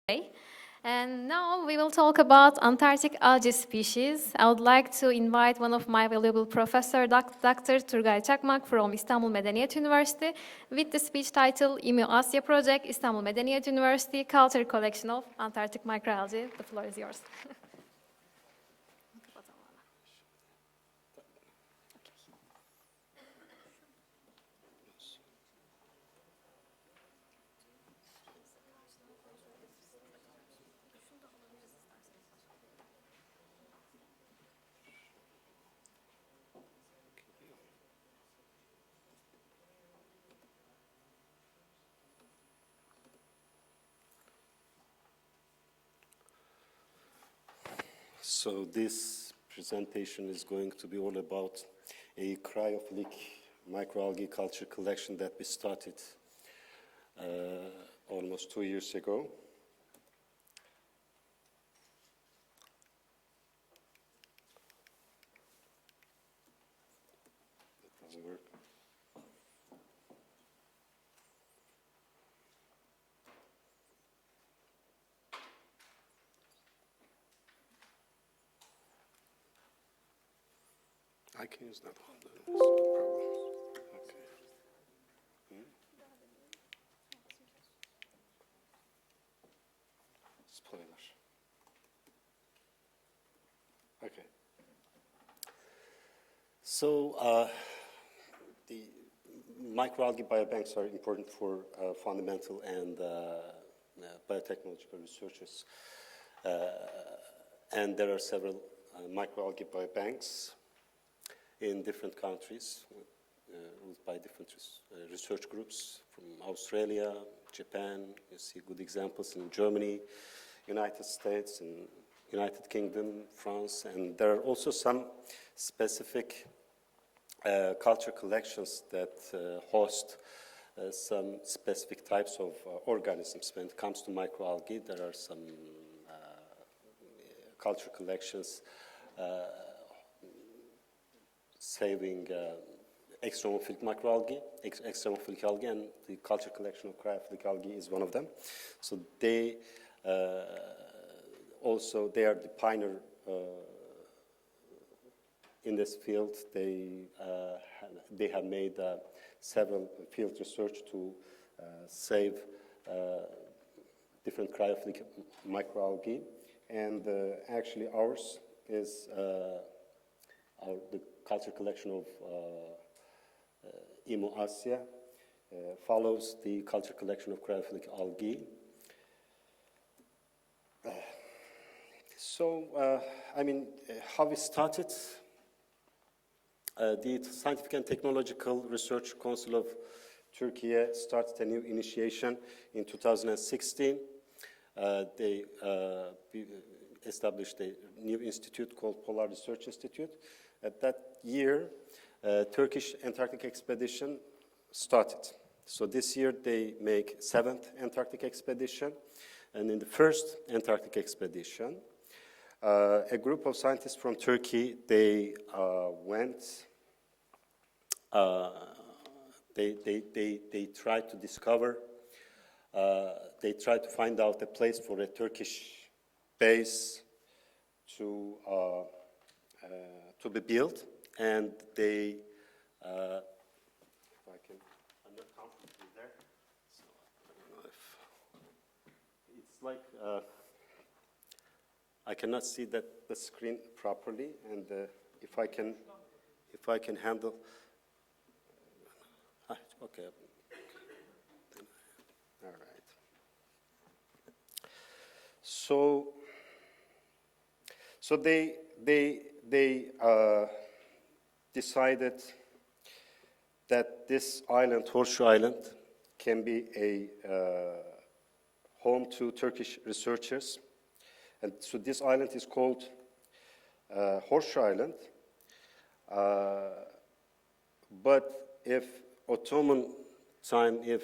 And now we will talk about Antarctic algae species. I would like to invite one of my valuable professor, Dr. Turgay Çakmak from Istanbul Medeniyet University, with the speech title IMU-ASYA Project, Istanbul Medeniyet University, Culture Collection of Antarctic Microalgae. The floor is yours. So this presentation is going to be all about a cryophylic microalgae culture collection that we started almost 2 years ago. It doesn't work. I can use that one. That's no problem. Okay. Spoiler. Okay. So the microalgae biobanks are important for fundamental and biotechnological researchers. And there are several microalgae biobanks in different countries, ruled by different research groups from Australia, Japan. You see good examples in Germany, United States, and United Kingdom, France, and there are also some specific culture collections that host some specific types of organisms. When it comes to microalgae, there are some culture collections saving extremophilic microalgae, extremophilic algae, and the culture collection of cryophylic algae is one of them. So they also, they are the pioneer in this field. They have made several field research to save different cryophylic microalgae, and actually ours is the culture collection of IMU-ASYA follows the culture collection of cryophylic algae. How we started? The Scientific and Technological Research Council of Turkey started a new initiation in 2016. They established a new institute called Polar Research Institute. At that year, Turkish Antarctic expedition started. So this year they make 7th Antarctic expedition. And in the first Antarctic expedition, a group of scientists from Turkey, they went, they tried to discover, they tried to find out a place for a Turkish base to be built, and they, if I can, I'm not comfortable there, so I don't know if, it's like, I cannot see the screen properly, and if I can handle, okay, all right. So they decided that this island, Horseshoe Island, can be a home to Turkish researchers. And so this island is called Horseshoe Island. But if Ottoman time, if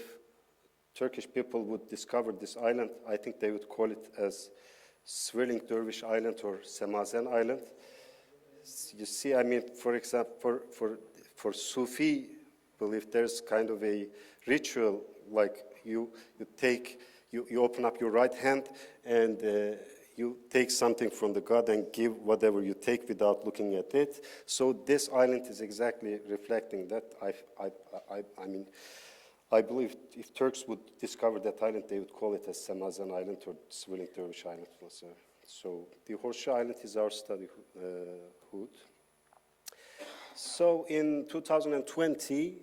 Turkish people would discover this island, I think they would call it as Swirling Dervish Island or Semazen Island. You see, I mean, for example, for Sufi belief, there's kind of a ritual, like you take you open up your right hand and you take something from the god and give whatever you take without looking at it. So this island is exactly reflecting that. I mean, I believe if Turks would discover that island, they would call it as Semazan Island or Swirling Dervish Island. So the Horseshoe Island is our study hood. So in 2020,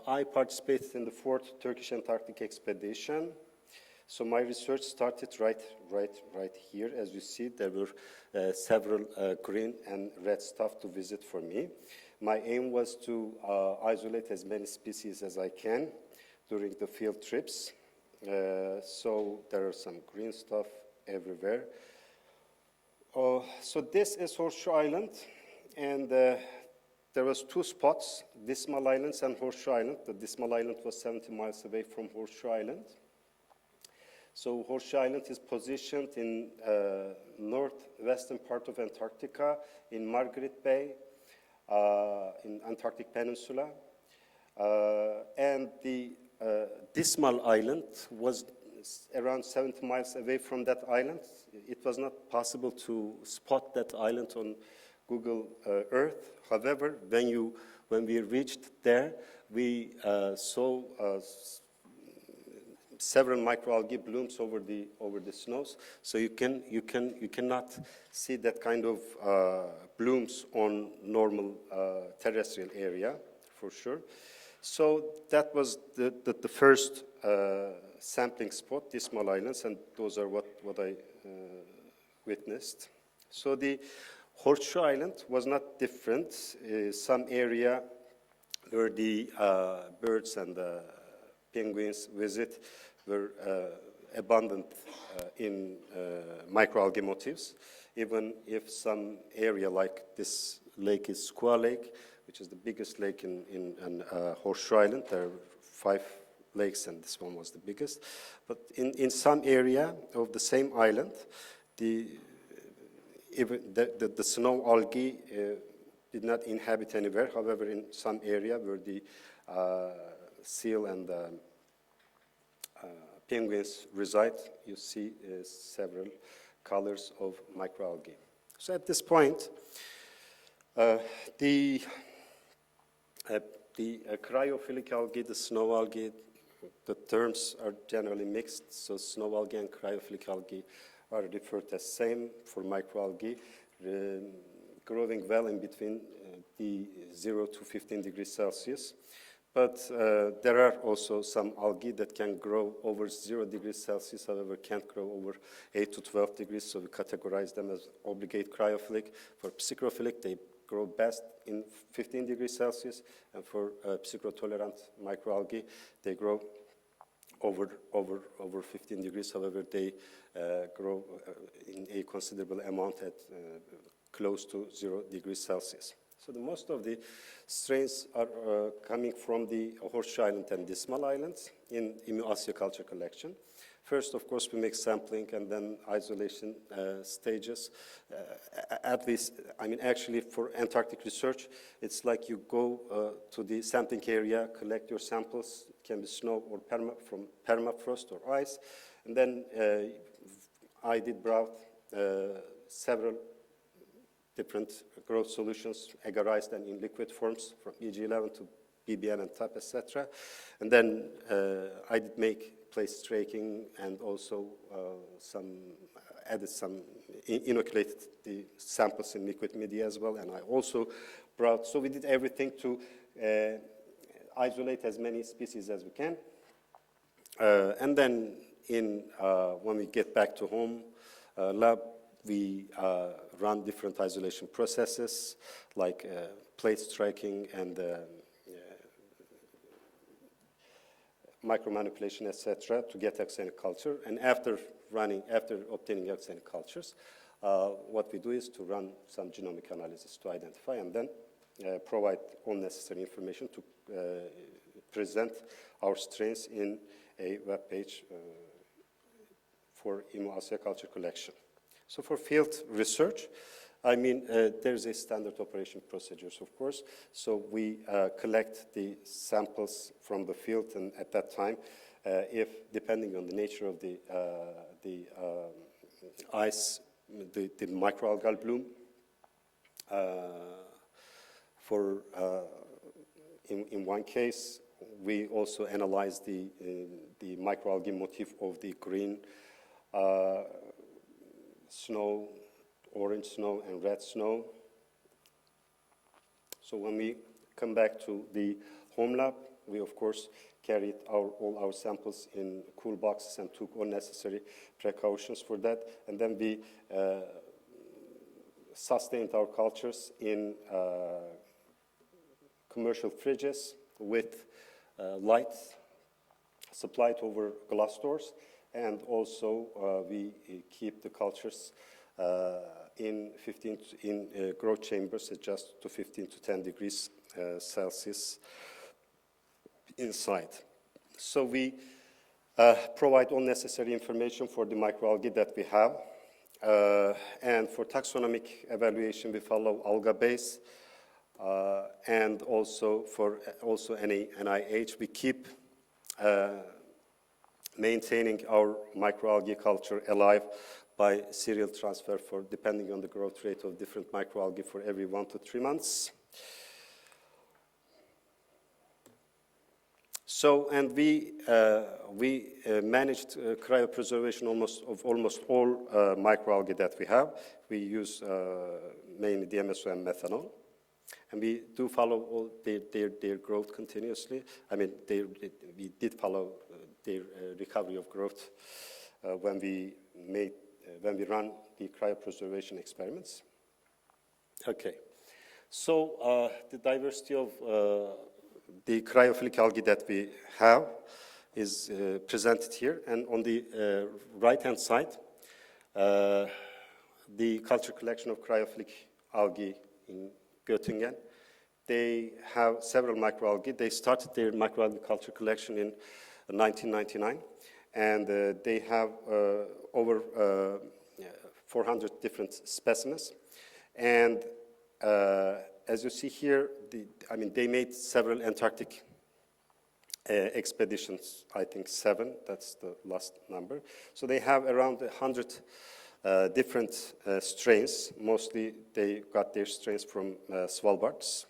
I participated in the 4th Turkish Antarctic expedition. So my research started right here. As you see, there were several green and red stuff to visit for me. My aim was to isolate as many species as I can during the field trips. So there are some green stuff everywhere. So this is Horseshoe Island, and there was 2 spots, Dismal Islands and Horseshoe Island. The Dismal Island was 70 miles away from Horseshoe Island. So Horseshoe Island is positioned in northwestern part of Antarctica, in Margaret Bay, in Antarctic Peninsula. And the Dismal Island was around 70 miles away from that island. It was not possible to spot that island on Google Earth. However, when we reached there, we saw several microalgae blooms over the snows. So you cannot see that kind of blooms on normal terrestrial area for sure. So that was the first sampling spot, Dismal Islands, and those are what I witnessed. So the Horseshoe Island was not different. Some area where the birds and the penguins visit were abundant in microalgae motifs, even if some area like this lake is Squaw Lake, which is the biggest lake in Horseshoe Island. There are 5 lakes and this one was the biggest. But in some area of the same island, the snow algae did not inhabit anywhere. However, in some area where the seal and penguins reside, you see several colors of microalgae. So at this point, the cryophylic algae, the snow algae, the terms are generally mixed. So snow algae and cryophylic algae are referred as same for microalgae, growing well in between the 0 to 15 degrees Celsius. But there are also some algae that can grow over 0 degrees Celsius, however, can't grow over 8 to 12 degrees, so we categorize them as obligate cryophylic. For psychrophilic, they grow best in 15 degrees Celsius, and for psychrotolerant microalgae, they grow over 15 degrees, however, they grow in a considerable amount at close to 0 degrees Celsius. So most of the strains are coming from the Horseshoe Island and Dismal Islands in IMU-ASYA culture collection. First, of course, we make sampling and then isolation stages. At least, I mean, actually for Antarctic research, it's like you go to the sampling area, collect your samples. It can be snow or from permafrost or ice. And then I did brought several different growth solutions, agarized and in liquid forms, from EG11 to BBN and TAP, etc. And then I did make place straking and also inoculated the samples in liquid media as well. And I also brought, so we did everything to isolate as many species as we can. And then when we get back to home lab, we run different isolation processes like plate striking and micromanipulation, etc., to get axenic culture. And after obtaining axenic cultures, what we do is to run some genomic analysis to identify and then provide all necessary information to present our strains in a web page for IMU-ASYA culture collection. So for field research, I mean, there's a standard operation procedures, of course. So we collect the samples from the field, and at that time, if, depending on the nature of the ice, the microalgal bloom, in one case, we also analyzed the microalgae motif of the green snow, orange snow, and red snow. So when we come back to the home lab, we of course carried all our samples in cool boxes and took all necessary precautions for that. And then we sustained our cultures in commercial fridges with light supplied over glass doors, and also we keep the cultures in growth chambers adjusted to 15 to 10 degrees Celsius inside. So we provide all necessary information for the microalgae that we have. And for taxonomic evaluation, we follow Algae base. And also for NIH, we keep maintaining our microalgae culture alive by serial transfer for depending on the growth rate of different microalgae for every 1 to 3 months. So, and we managed cryopreservation of almost all microalgae that we have. We use mainly DMSO and methanol. And we do follow all their growth continuously. I mean, we did follow their recovery of growth when we run the cryopreservation experiments. Okay, so the diversity of the cryophilic algae that we have is presented here, and on the right-hand side, the culture collection of cryophilic algae in Göttingen. They have several microalgae. They started their microalgae culture collection in 1999, and they have over 400 different specimens. And as you see here, they made several Antarctic expeditions, I think 7, that's the last number. So they have around 100 different strains. Mostly they got their strains from Svalbard.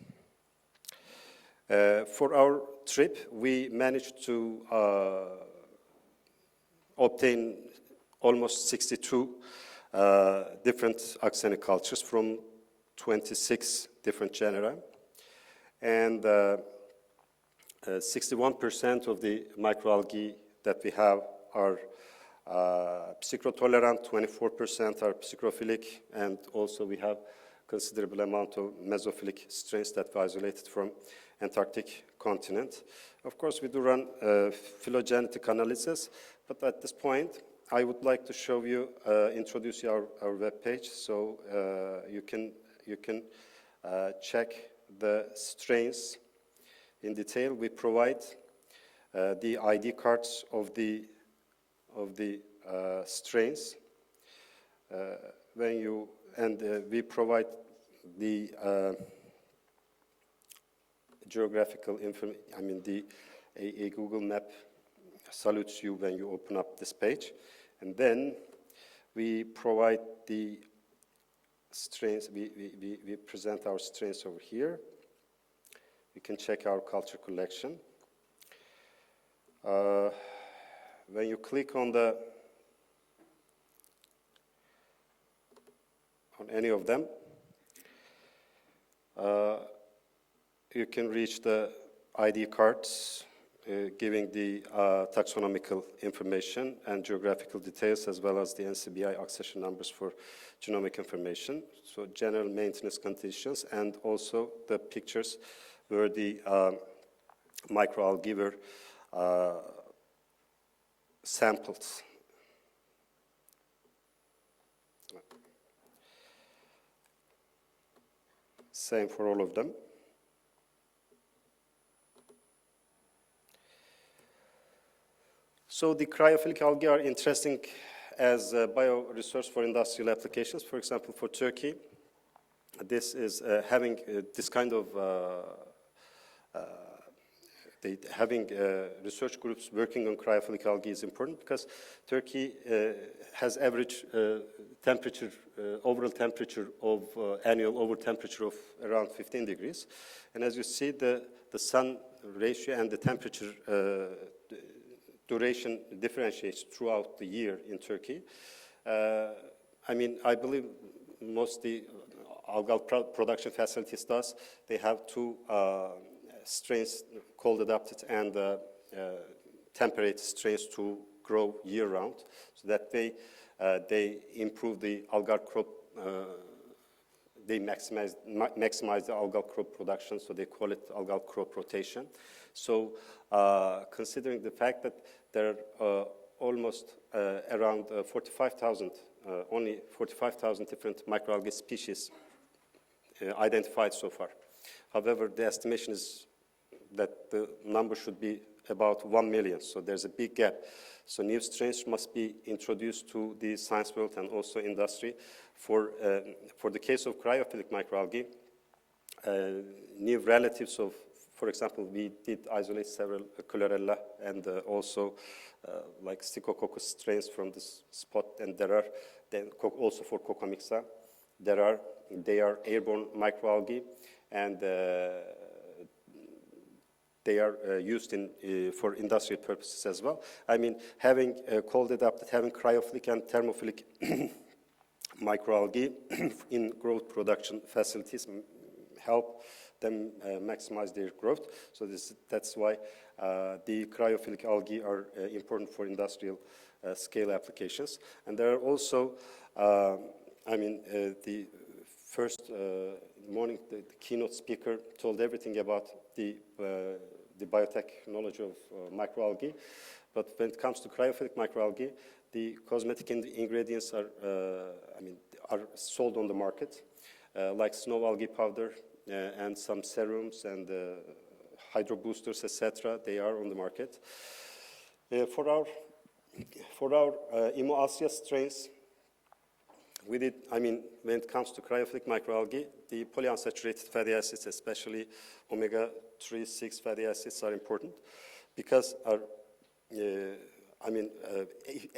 For our trip, we managed to obtain almost 62 different axenic cultures from 26 different genera. And 61% of the microalgae that we have are psychrotolerant, 24% are psychrophilic, and also we have considerable amount of mesophilic strains that we isolated from Antarctic continent. Of course, we do run phylogenetic analysis, but at this point, I would like to show you, introduce you our web page, so you can check the strains in detail. We provide the ID cards of the strains we provide the geographical information. A Google map salutes you when you open up this page, and then we provide the strains. We present our strains over here. You can check our culture collection. When you click on any of them, you can reach the ID cards giving the taxonomical information and geographical details, as well as the NCBI accession numbers for genomic information. So general maintenance conditions, and also the pictures where the microalgae were sampled. Same for all of them. So the cryophilic algae are interesting as bioresource for industrial applications. For example, for Turkey, this is having this kind of having research groups working on cryophilic algae is important because Turkey has average temperature, overall temperature of annual over temperature of around 15 degrees. And as you see, the sun ratio and the temperature duration differentiates throughout the year in Turkey. I mean, I believe most the algal production facilities does. They have two strains, cold adapted and temperate strains to grow year round. So that they improve the algal crop. They maximize the algal crop production. So they call it algal crop rotation. So considering the fact that there are almost around 45,000, only 45,000 different microalgae species identified so far. However, the estimation is that the number should be about 1 million, so there's a big gap. So new strains must be introduced to the science world and also industry. For the case of cryophytic microalgae, new relatives of, for example, we did isolate several Chlorella and also like Stichococcus strains from this spot, and there are then also for Coccomixa, they are airborne microalgae, and they are used for industrial purposes as well. I mean, having cold adapted, having cryophilic and thermophilic microalgae in growth production facilities help them maximize their growth. So that's why the cryophilic algae are important for industrial scale applications. And there are also, I mean, the first morning, the keynote speaker told everything about the biotech knowledge of microalgae. But when it comes to cryophilic microalgae, the cosmetic ingredients are sold on the market, like snow algae powder and some serums and hydro boosters, etc. They are on the market. For our IMU-ASYA strains, we did, I mean, when it comes to cryophilic microalgae, the polyunsaturated fatty acids, especially omega-3, 6 fatty acids, are important because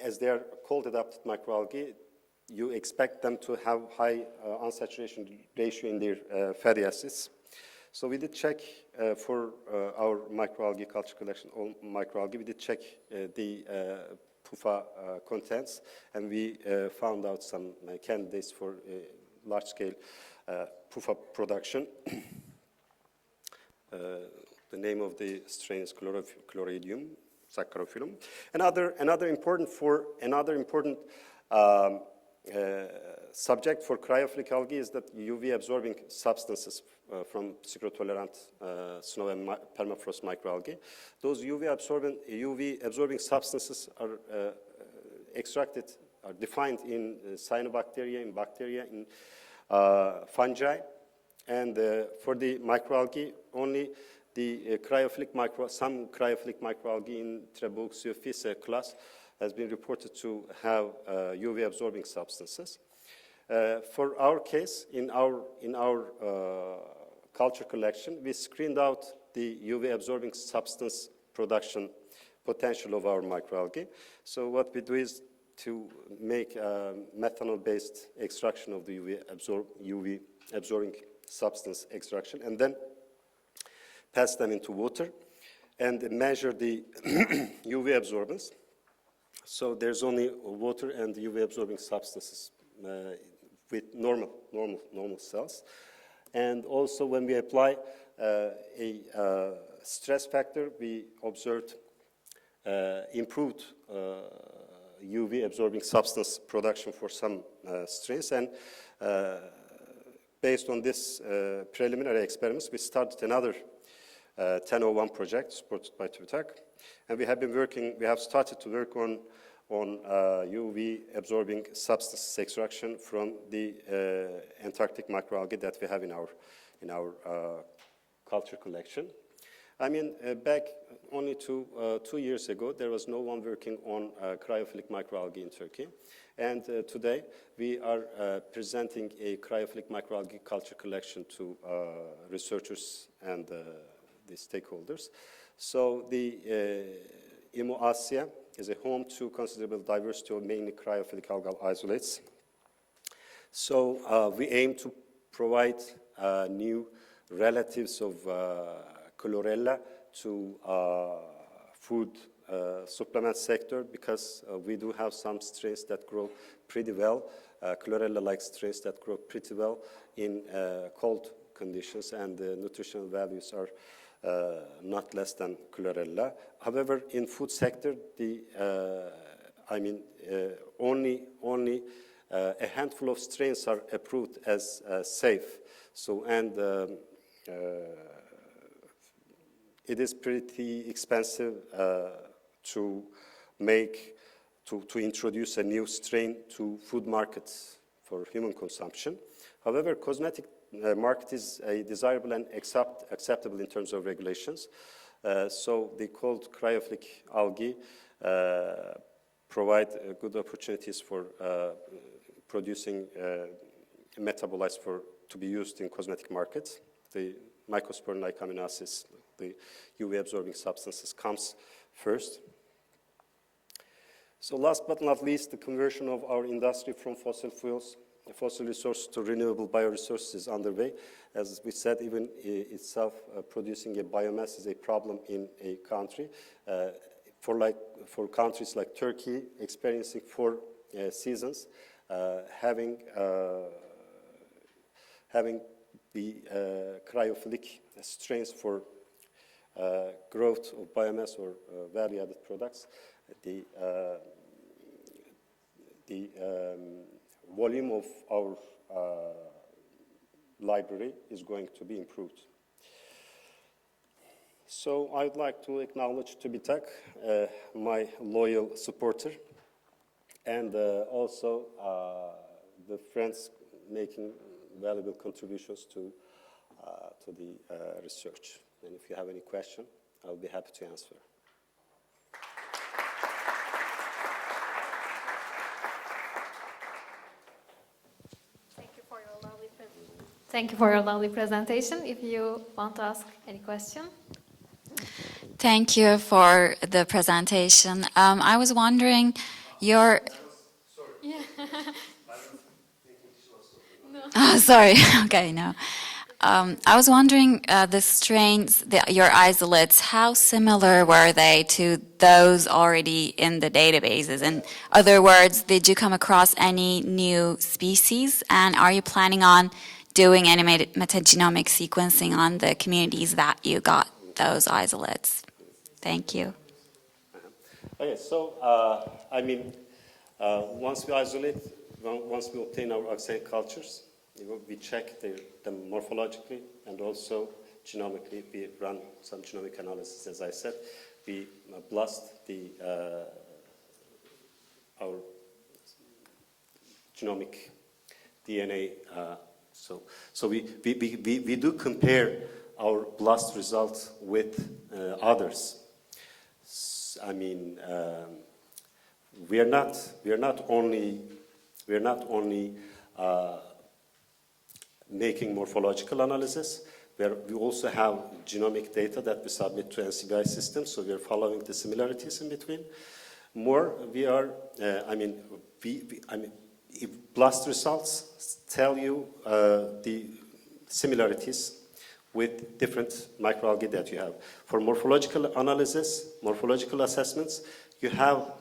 as they are cold adapted microalgae, you expect them to have high unsaturation ratio in their fatty acids. So we did check for our microalgae culture collection, all microalgae, we did check the PUFA contents, and we found out some candidates for large-scale PUFA production. The name of the strain is Chloridium saccharophyllum. Another important subject for cryophilic algae is that UV-absorbing substances from cyclotolerant snow and permafrost microalgae. Those UV-absorbing substances are extracted, are defined in cyanobacteria, in bacteria, in fungi, and for the microalgae, only the some cryophilic microalgae in Trabuxiophis class has been reported to have UV-absorbing substances. For our case, in our culture collection, we screened out the UV-absorbing substance production potential of our microalgae. So what we do is to make methanol-based extraction of the UV-absorbing substance extraction, and then pass them into water and measure the UV absorbance. So there's only water and UV-absorbing substances with normal cells. And also when we apply a stress factor, we observed improved UV-absorbing substance production for some strains. And based on this preliminary experiments, we started another 1001 project supported by TÜBİTAK. And we have started to work on UV-absorbing substance extraction from the Antarctic microalgae that we have in our culture collection. I mean, back only 2 years ago, there was no one working on cryophilic microalgae in Turkey. And today, we are presenting a cryophilic microalgae culture collection to researchers and the stakeholders. So the IMU-ASYA is a home to considerable diversity of mainly cryophilic algal isolates. So we aim to provide new relatives of chlorella to food supplement sector, because we do have some strains that grow pretty well, chlorella-like strains that grow pretty well in cold conditions, and the nutritional values are not less than chlorella. However, in food sector, the only a handful of strains are approved as safe. So, and it is pretty expensive to introduce a new strain to food markets for human consumption. However, cosmetic market is a desirable and acceptable in terms of regulations. So the cold cryophilic algae provide good opportunities for producing metabolites to be used in cosmetic markets. The microsporin-like amino acids, the UV-absorbing substances comes first. So last but not least, the conversion of our industry from fossil fuels, fossil resources to renewable bioresources is underway. As we said, even itself producing a biomass is a problem in a country. For countries like Turkey, experiencing 4 seasons, having the cryophilic strains for growth of biomass or value-added products, the volume of our library is going to be improved. So I'd like to acknowledge TÜBİTAK, my loyal supporter, and also the friends making valuable contributions to the research. And if you have any question, I'll be happy to answer. Thank you for your lovely presentation. If you want to ask any question. Thank you for the presentation. I was wondering, Sorry. Yeah. No. Oh, sorry. Okay, no. I was wondering, the strains, your isolates, how similar were they to those already in the databases? In other words, did you come across any new species? And are you planning on doing any metagenomic sequencing on the communities that you got those isolates? Thank you. Okay, so once we isolate, once we obtain our oxide cultures, we check them morphologically and also genomically. We run some genomic analysis, as I said. We blast our genomic DNA. So we do compare our blast results with others. We are not only making morphological analysis. We also have genomic data that we submit to NCBI systems, so we are following the similarities in between. More, we are, if blast results tell you the similarities with different microalgae that you have. For morphological analysis, morphological assessments, you have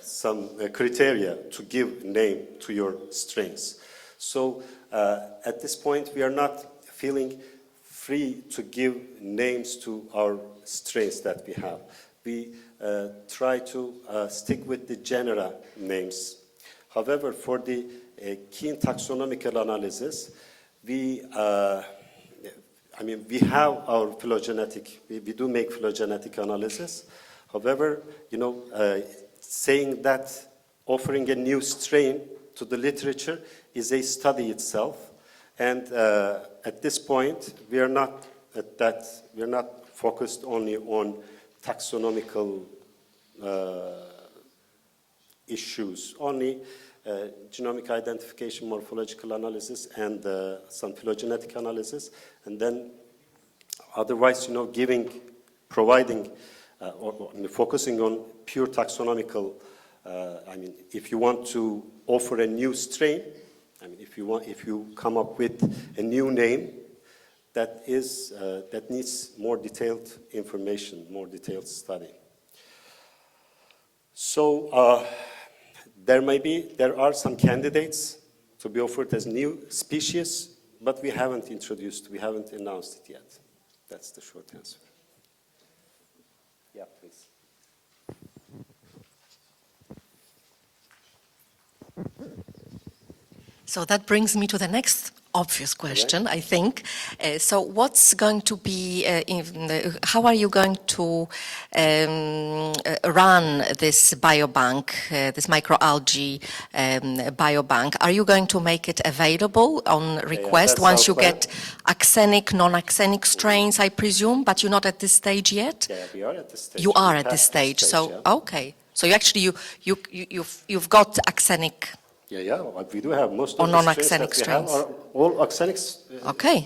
some criteria to give name to your strains. So at this point, we are not feeling free to give names to our strains that we have. We try to stick with the genera names. However, for the keen taxonomical analysis, we have our phylogenetic, we do make phylogenetic analysis. However, saying that offering a new strain to the literature is a study itself, and at this point we are not focused only on taxonomical issues, only genomic identification, morphological analysis, and some phylogenetic analysis, and then Otherwise, providing or focusing on pure taxonomical. If you want to offer a new strain, if you come up with a new name, that needs more detailed information, more detailed study. So there are some candidates to be offered as new species, but we haven't announced it yet. That's the short answer. Yeah, please. So that brings me to the next obvious question, I think. So what's going to be, how are you going to run this biobank, this microalgae biobank? Are you going to make it available on request once you get axenic, non-axenic strains, I presume, but you're not at this stage yet? Yeah, we are at this stage. You are at this stage, so, yeah. Okay. So you've got axenic. Yeah, we do have most or of the non-axenic strains. That we have are all axenic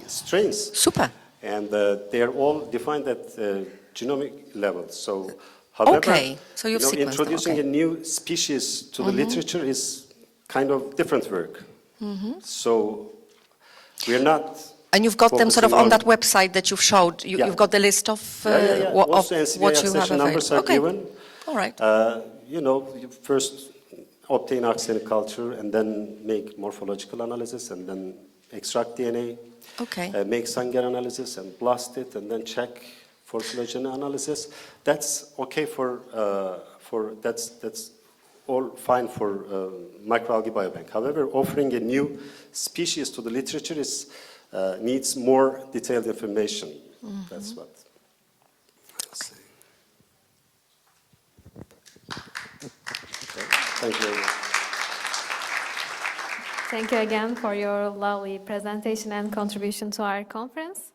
strains. Super. And they are all defined at genomic level. So, however, so you've sequenced them, introducing a new species to the literature is kind of different work. So we're not. And you've got them sort of focusing on that website that you've showed. You've got the list of Also, what you have session numbers available. are given. All right. You first obtain arsenic culture and then make morphological analysis and then extract DNA. Okay. Make Sanger analysis and blast it and then check for phylogeny analysis. That's okay that's all fine for microalgae biobank. However, offering a new species to the literature needs more detailed information. That's what I'll say. Okay. Thank you very much. Thank you again for your lovely presentation and contribution to our conference.